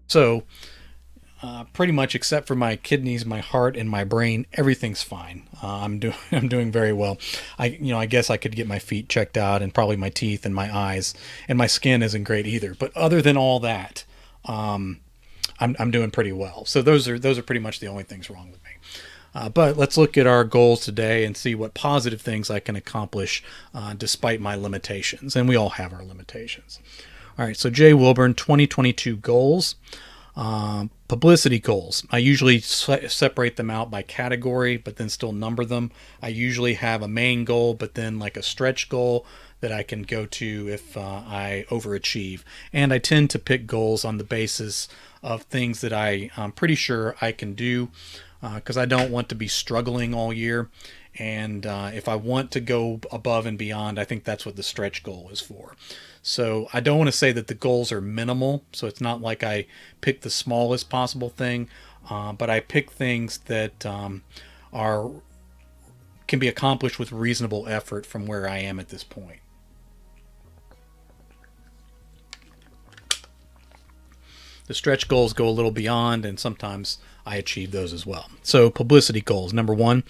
So pretty much except for my kidneys, my heart, and my brain, everything's fine. I'm doing very well. I guess I could get my feet checked out, and probably my teeth and my eyes, and my skin isn't great either. But other than all that, um, I'm doing pretty well. So those are pretty much the only things wrong with me. But let's look at our goals today and see what positive things I can accomplish despite my limitations. And we all have our limitations. All right, so Jay Wilburn, 2022 goals. Publicity goals. I usually separate them out by category, but then still number them. I usually have a main goal, but then like a stretch goal that I can go to if I overachieve. And I tend to pick goals on the basis of things that I'm pretty sure I can do because I don't want to be struggling all year. And if I want to go above and beyond, I think that's what the stretch goal is for. So I don't want to say that the goals are minimal. So it's not like I pick the smallest possible thing, but I pick things that are can be accomplished with reasonable effort from where I am at this point. The stretch goals go a little beyond, and sometimes I achieve those as well. So publicity goals. Number one,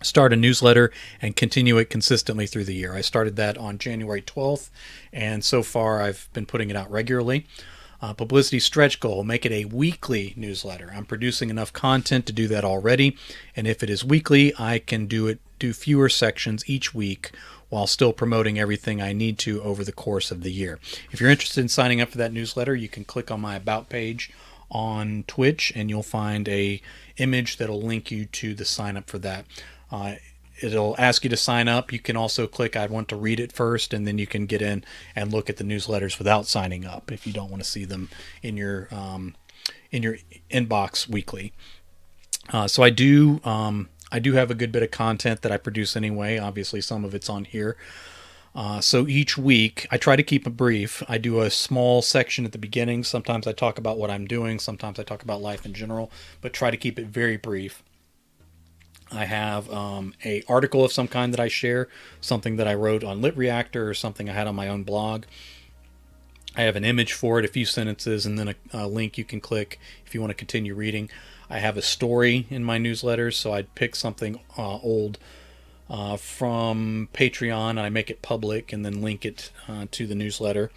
start a newsletter and continue it consistently through the year. I started that on January 12th, and so far I've been putting it out regularly. Publicity stretch goal, make it a weekly newsletter. I'm producing enough content to do that already, and if it is weekly, I can do fewer sections each week while still promoting everything I need to over the course of the year. If you're interested in signing up for that newsletter, you can click on my about page on Twitch, and you'll find a image that'll link you to the sign up for that. Uh, It'll ask you to sign up. You can also click I want to read it first, and then you can get in and look at the newsletters without signing up if you don't want to see them in your inbox weekly. So I do have a good bit of content that I produce anyway. Obviously, some of it's on here. So each week, I try to keep it brief. I do a small section at the beginning. Sometimes I talk about what I'm doing. Sometimes I talk about life in general, but try to keep it very brief. I have a article of some kind that I share, something that I wrote on Lit Reactor or something I had on my own blog. I have an image for it, a few sentences, and then a link you can click if you want to continue reading. I have a story in my newsletters, so I'd pick something old from Patreon and I make it public and then link it to the newsletter.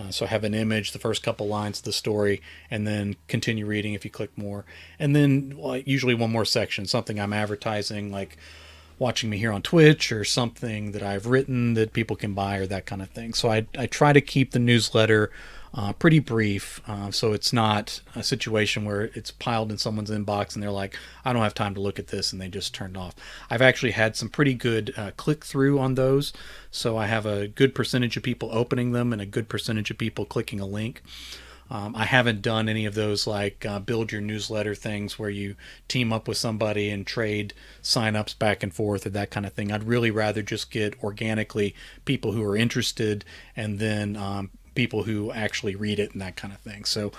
So I have an image, the first couple lines of the story, and then continue reading if you click more. And then usually one more section, something I'm advertising, like watching me here on Twitch or something that I've written that people can buy or that kind of thing. So I try to keep the newsletter pretty brief, so it's not a situation where it's piled in someone's inbox and they're like, I don't have time to look at this, and they just turned off. I've actually had some pretty good click through on those, so I have a good percentage of people opening them and a good percentage of people clicking a link. I haven't done any of those like build your newsletter things where you team up with somebody and trade signups back and forth or that kind of thing. I'd really rather just get organically people who are interested, and then people who actually read it and that kind of thing. So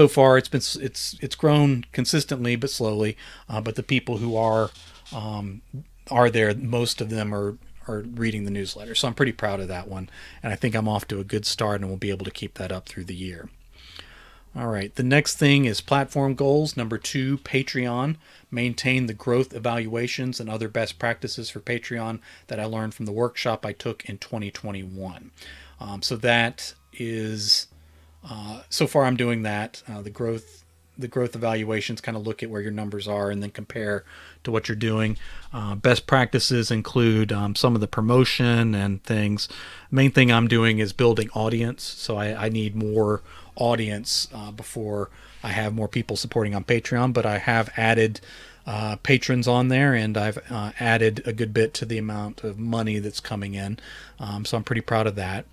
far it's grown consistently but slowly. But the people who are there, most of them are reading the newsletter. So I'm pretty proud of that one, and I think I'm off to a good start, and we'll be able to keep that up through the year. All right, the next thing is platform goals. Number 2, Patreon. Maintain the growth evaluations and other best practices for Patreon that I learned from the workshop I took in 2021. So that is, so far I'm doing that. The growth evaluations kind of look at where your numbers are and then compare to what you're doing. Best practices include some of the promotion and things. Main thing I'm doing is building audience, so I need more audience before I have more people supporting on Patreon, but I have added patrons on there, and I've added a good bit to the amount of money that's coming in, so I'm pretty proud of that.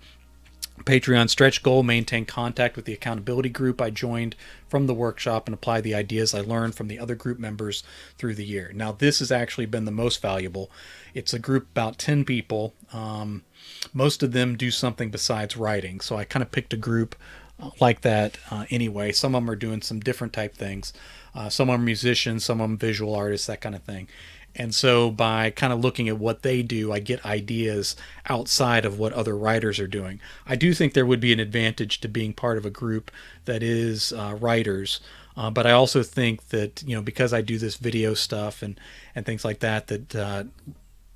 Patreon stretch goal, maintain contact with the accountability group I joined from the workshop and apply the ideas I learned from the other group members through the year. Now, this has actually been the most valuable. It's a group about 10 people. Most of them do something besides writing, so I kind of picked a group like that anyway. Some of them are doing some different type things. Some of them are musicians, some of them visual artists, that kind of thing. And so by kind of looking at what they do, I get ideas outside of what other writers are doing. I do think there would be an advantage to being part of a group that is writers. But I also think that, because I do this video stuff and things like that, that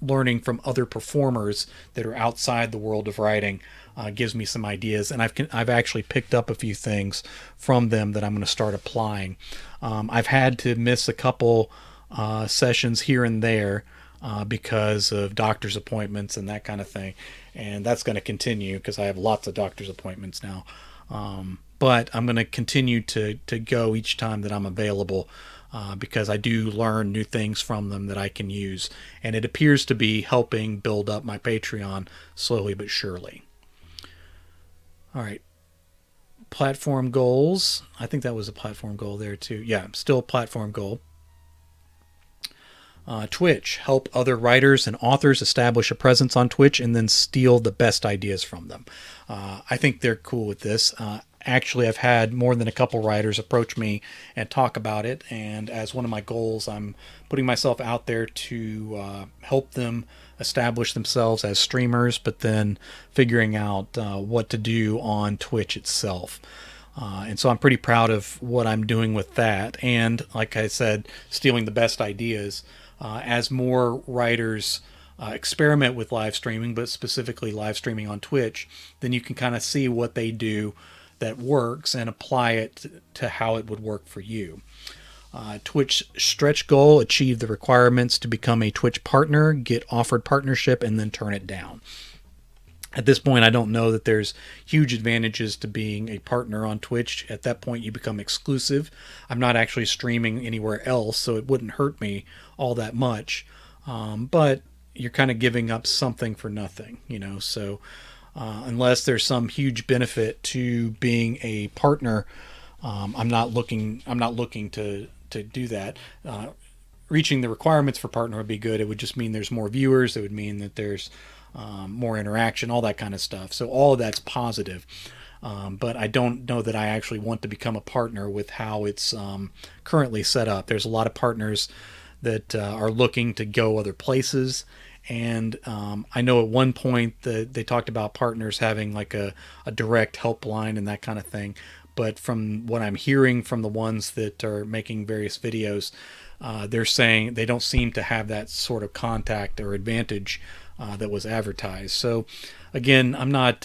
learning from other performers that are outside the world of writing gives me some ideas, and I've actually picked up a few things from them that I'm going to start applying. I've had to miss a couple sessions here and there because of doctor's appointments and that kind of thing, and that's going to continue because I have lots of doctor's appointments now. But I'm going to continue to go each time that I'm available. Because I do learn new things from them that I can use. And it appears to be helping build up my Patreon slowly but surely. All right. Platform goals. I think that was a platform goal there too. Yeah, still a platform goal. Twitch. Help other writers and authors establish a presence on Twitch and then steal the best ideas from them. I think they're cool with this. Actually, I've had more than a couple writers approach me and talk about it, and as one of my goals, I'm putting myself out there to help them establish themselves as streamers, but then figuring out what to do on Twitch itself. And so I'm pretty proud of what I'm doing with that, and like I said, stealing the best ideas. As more writers experiment with live streaming, but specifically live streaming on Twitch, then you can kind of see what they do that works and apply it to how it would work for you. Twitch stretch goal: achieve the requirements to become a Twitch partner, get offered partnership, and then turn it down. At this point, I don't know that there's huge advantages to being a partner on Twitch. At that point, you become exclusive. I'm not actually streaming anywhere else, so it wouldn't hurt me all that much. But you're kind of giving up something for nothing, so unless there's some huge benefit to being a partner, I'm not looking to do that. Reaching the requirements for partner would be good. It would just mean there's more viewers. It would mean that there's more interaction, all that kind of stuff. So all of that's positive. But I don't know that I actually want to become a partner with how it's currently set up. There's a lot of partners that are looking to go other places. And I know at one point that they talked about partners having like a direct helpline and that kind of thing. But from what I'm hearing from the ones that are making various videos, they're saying they don't seem to have that sort of contact or advantage that was advertised. So again, I'm not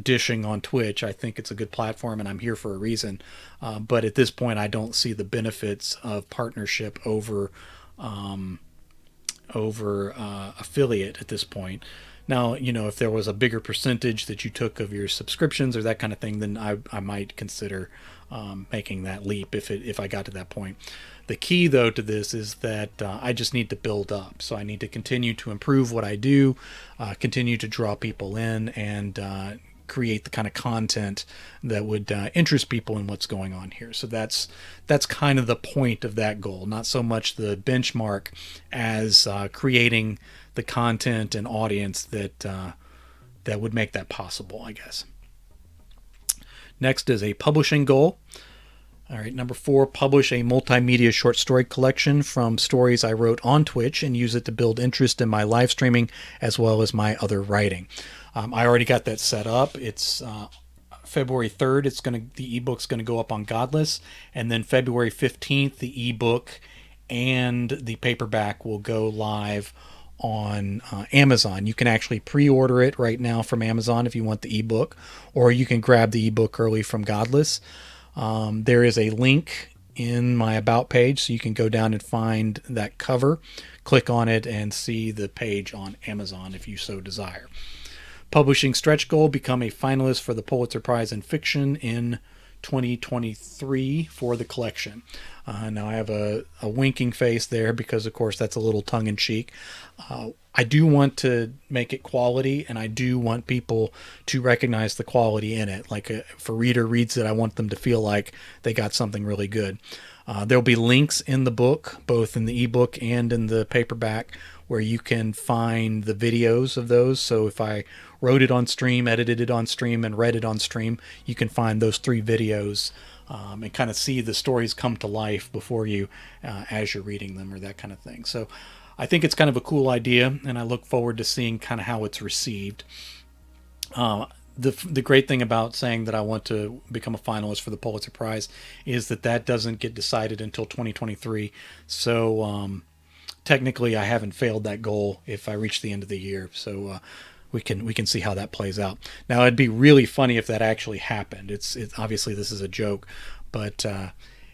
dishing on Twitch. I think it's a good platform and I'm here for a reason. But at this point, I don't see the benefits of partnership over affiliate at this point. Now, if there was a bigger percentage that you took of your subscriptions or that kind of thing, then I might consider making that leap if I got to that point. The key, though, to this is that I just need to build up. So I need to continue to improve what I do, continue to draw people in, and create the kind of content that would interest people in what's going on here. So that's kind of the point of that goal, not so much the benchmark as creating the content and audience that would make that possible, I guess. Next is a publishing goal. All right, number 4, publish a multimedia short story collection from stories I wrote on Twitch and use it to build interest in my live streaming as well as my other writing. I already got that set up. It's February 3rd. The ebook's going to go up on Godless, and then February 15th, the ebook and the paperback will go live on Amazon. You can actually pre-order it right now from Amazon if you want the ebook, or you can grab the ebook early from Godless. There is a link in my About page, so you can go down and find that cover, click on it, and see the page on Amazon if you so desire. Publishing stretch goal: become a finalist for the Pulitzer Prize in Fiction in 2023 for the collection. Now I have a winking face there because, of course, that's a little tongue-in-cheek. I do want to make it quality, and I do want people to recognize the quality in it. Like if a reader reads it, I want them to feel like they got something really good. There'll be links in the book, both in the ebook and in the paperback, where you can find the videos of those. So if I wrote it on stream, edited it on stream, and read it on stream, you can find those 3 videos and kind of see the stories come to life before you as you're reading them or that kind of thing. So I think it's kind of a cool idea, and I look forward to seeing kind of how it's received. The great thing about saying that I want to become a finalist for the Pulitzer Prize is that doesn't get decided until 2023. So technically, I haven't failed that goal if I reach the end of the year. So we can see how that plays out. Now, it'd be really funny if that actually happened. It's obviously this is a joke, but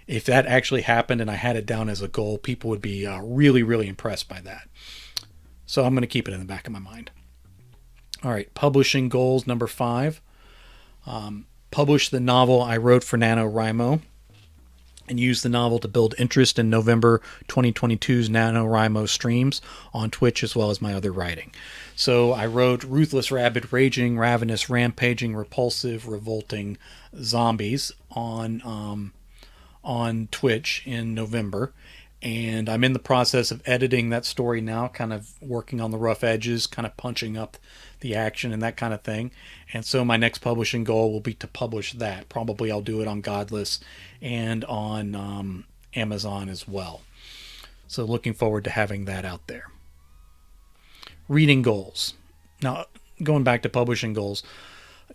if that actually happened and I had it down as a goal, people would be really, really impressed by that. So I'm going to keep it in the back of my mind. All right, publishing goals number 5. Publish the novel I wrote for NaNoWriMo and use the novel to build interest in November 2022's NaNoWriMo streams on Twitch as well as my other writing. So I wrote Ruthless, Rabid, Raging, Ravenous, Rampaging, Repulsive, Revolting Zombies on Twitch in November. And I'm in the process of editing that story now, kind of working on the rough edges, kind of punching up the action and that kind of thing. And so my next publishing goal will be to publish that. Probably I'll do it on Godless and on Amazon as well. So looking forward to having that out there. Reading goals. Now, going back to publishing goals.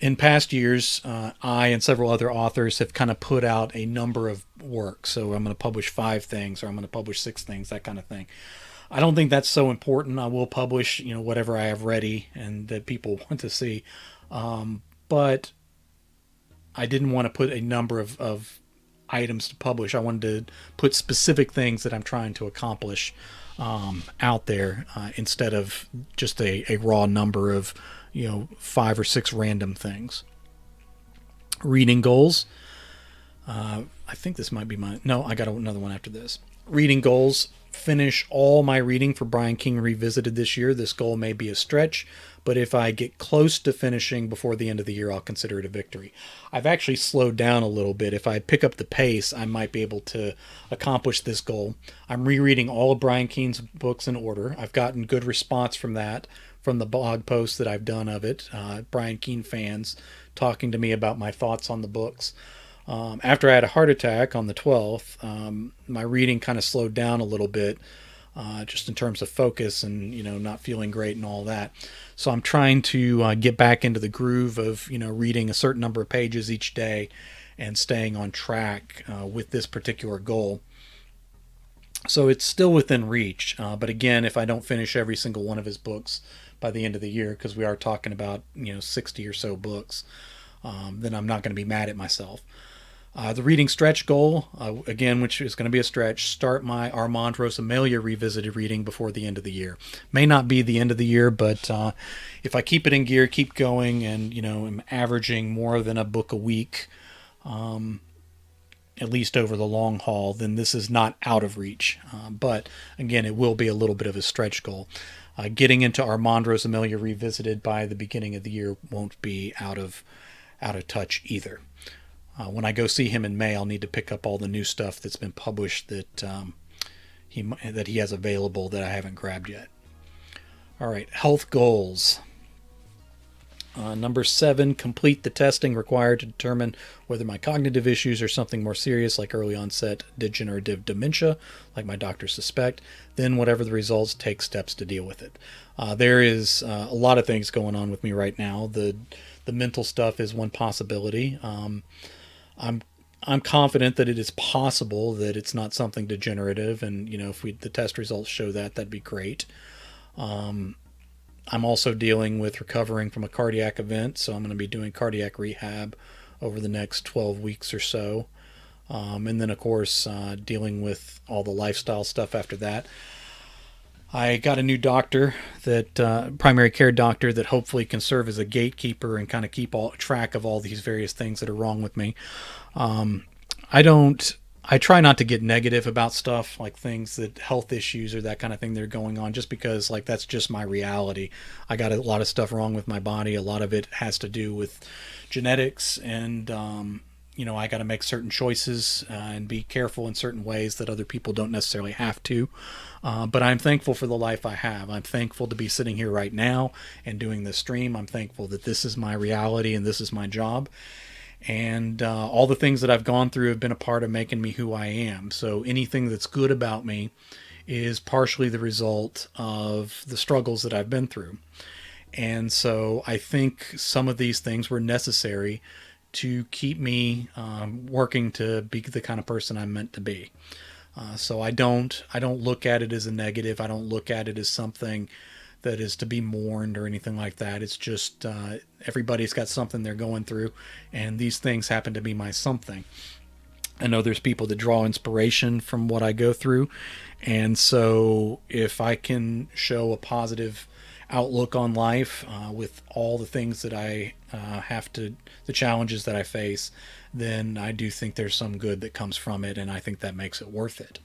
In past years, I and several other authors have kind of put out a number of works. So I'm going to publish 5 things, or I'm going to publish 6 things, that kind of thing. I don't think that's so important. I will publish, whatever I have ready and that people want to see. But I didn't want to put a number of items to publish. I wanted to put specific things that I'm trying to accomplish out there instead of just a raw number of 5 or 6 random things. Reading goals. I think this might be no, I got another one after this. Reading goals. Finish all my reading for Brian King Revisited this year. This goal may be a stretch, but if I get close to finishing before the end of the year, I'll consider it a victory. I've actually slowed down a little bit. If I pick up the pace, I might be able to accomplish this goal. I'm rereading all of Brian King's books in order. I've gotten good response from that, from the blog posts that I've done of it. Brian King fans talking to me about my thoughts on the books. After I had a heart attack on the 12th, my reading kind of slowed down a little bit, just in terms of focus and, not feeling great and all that. So I'm trying to get back into the groove of, reading a certain number of pages each day and staying on track with this particular goal. So it's still within reach. But again, if I don't finish every single one of his books by the end of the year, because we are talking about, 60 or so books, then I'm not going to be mad at myself. The reading stretch goal, again, which is going to be a stretch, start my Armand Rosamilia Revisited reading before the end of the year. May not be the end of the year, but if I keep it in gear, keep going, and, am averaging more than a book a week, at least over the long haul, then this is not out of reach. But, again, it will be a little bit of a stretch goal. Getting into Armand Rosamilia Revisited by the beginning of the year won't be out of touch either. When I go see him in May, I'll need to pick up all the new stuff that's been published that he has available that I haven't grabbed yet. All right, health goals. Number 7, complete the testing required to determine whether my cognitive issues are something more serious, like early onset degenerative dementia, like my doctors suspect. Then, whatever the results, take steps to deal with it. There is a lot of things going on with me right now. The mental stuff is one possibility. I'm confident that it is possible that it's not something degenerative, and if the test results show that, that'd be great. I'm also dealing with recovering from a cardiac event, so I'm going to be doing cardiac rehab over the next 12 weeks or so, and then of course dealing with all the lifestyle stuff after that. I got a new doctor, that primary care doctor, that hopefully can serve as a gatekeeper and kind of keep track of all these various things that are wrong with me. I try not to get negative about stuff like things that health issues or that kind of thing that are going on, just because that's just my reality. I got a lot of stuff wrong with my body. A lot of it has to do with genetics and I got to make certain choices and be careful in certain ways that other people don't necessarily have to. But I'm thankful for the life I have. I'm thankful to be sitting here right now and doing this stream. I'm thankful that this is my reality and this is my job. And all the things that I've gone through have been a part of making me who I am. So anything that's good about me is partially the result of the struggles that I've been through. And so I think some of these things were necessary to keep me working to be the kind of person I'm meant to be. So I don't look at it as a negative. I don't look at it as something that is to be mourned or anything like that. It's just everybody's got something they're going through, and these things happen to be my something. I know there's people that draw inspiration from what I go through, and so if I can show a positive outlook on life with all the things that I the challenges that I face, then I do think there's some good that comes from it, and I think that makes it worth it.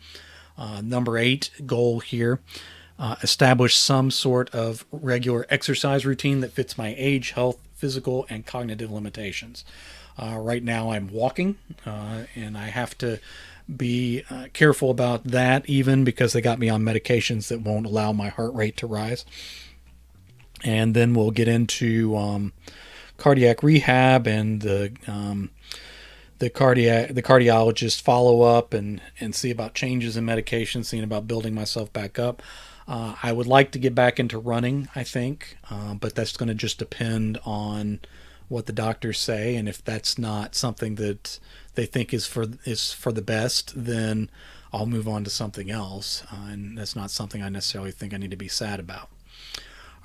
Number 8 goal here, establish some sort of regular exercise routine that fits my age, health, physical, and cognitive limitations. Right now I'm walking, and I have to be careful about that, even because they got me on medications that won't allow my heart rate to rise. And then we'll get into cardiac rehab and the cardiologist follow up and see about changes in medication, seeing about building myself back up. I would like to get back into running, I think, but that's going to just depend on what the doctors say, and if that's not something that they think is for the best, then I'll move on to something else, and that's not something I necessarily think I need to be sad about.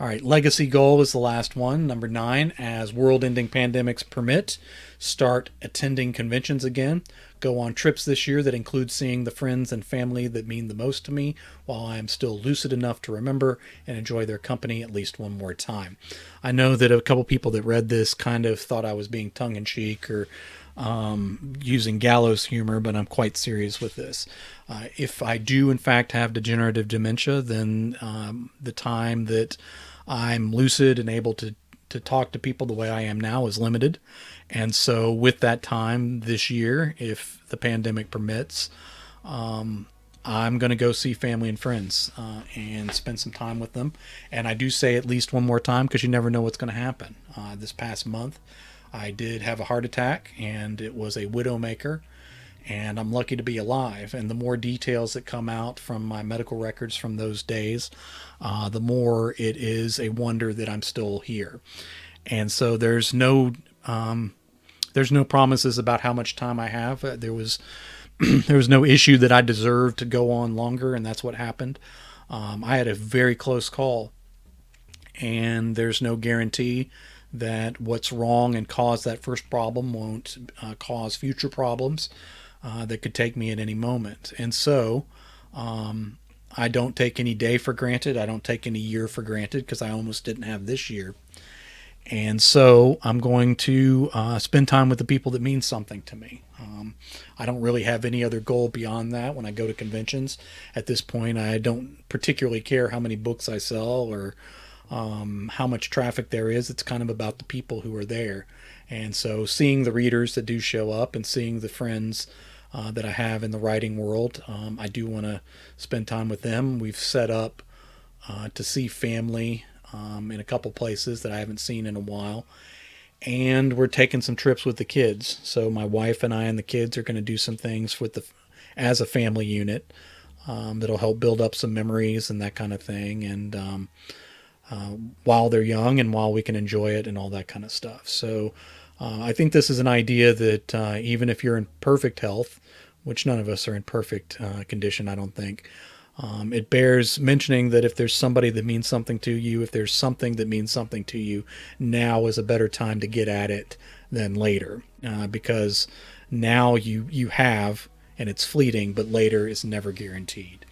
All right, legacy goal is the last one, number 9. As world-ending pandemics permit, start attending conventions again. Go on trips this year that include seeing the friends and family that mean the most to me while I am still lucid enough to remember and enjoy their company at least one more time. I know that a couple people that read this kind of thought I was being tongue-in-cheek or using gallows humor, but I'm quite serious with this. If I do in fact have degenerative dementia, then the time that I'm lucid and able to talk to people the way I am now is limited. And so with that time this year, if the pandemic permits, I'm going to go see family and friends and spend some time with them. And I do say at least one more time because you never know what's going to happen. This past month, I did have a heart attack, and it was a widowmaker, and I'm lucky to be alive. And the more details that come out from my medical records from those days, the more it is a wonder that I'm still here. And so there's no promises about how much time I have. There was no issue that I deserved to go on longer, and that's what happened. I had a very close call, and there's no guarantee that what's wrong and caused that first problem won't cause future problems that could take me at any moment. And so I don't take any day for granted. I don't take any year for granted because I almost didn't have this year. And so I'm going to spend time with the people that mean something to me. I don't really have any other goal beyond that when I go to conventions. At this point, I don't particularly care how many books I sell or how much traffic there is. It's kind of about the people who are there. And so seeing the readers that do show up and seeing the friends that I have in the writing world, I do want to spend time with them. We've set up to see family in a couple places that I haven't seen in a while. And we're taking some trips with the kids. So my wife and I and the kids are going to do some things as a family unit that'll help build up some memories and that kind of thing. And while they're young and while we can enjoy it and all that kind of stuff. So I think this is an idea that even if you're in perfect health, which none of us are in perfect condition, I don't think, it bears mentioning that if there's somebody that means something to you, if there's something that means something to you, now is a better time to get at it than later, because now you have, and it's fleeting, but later is never guaranteed.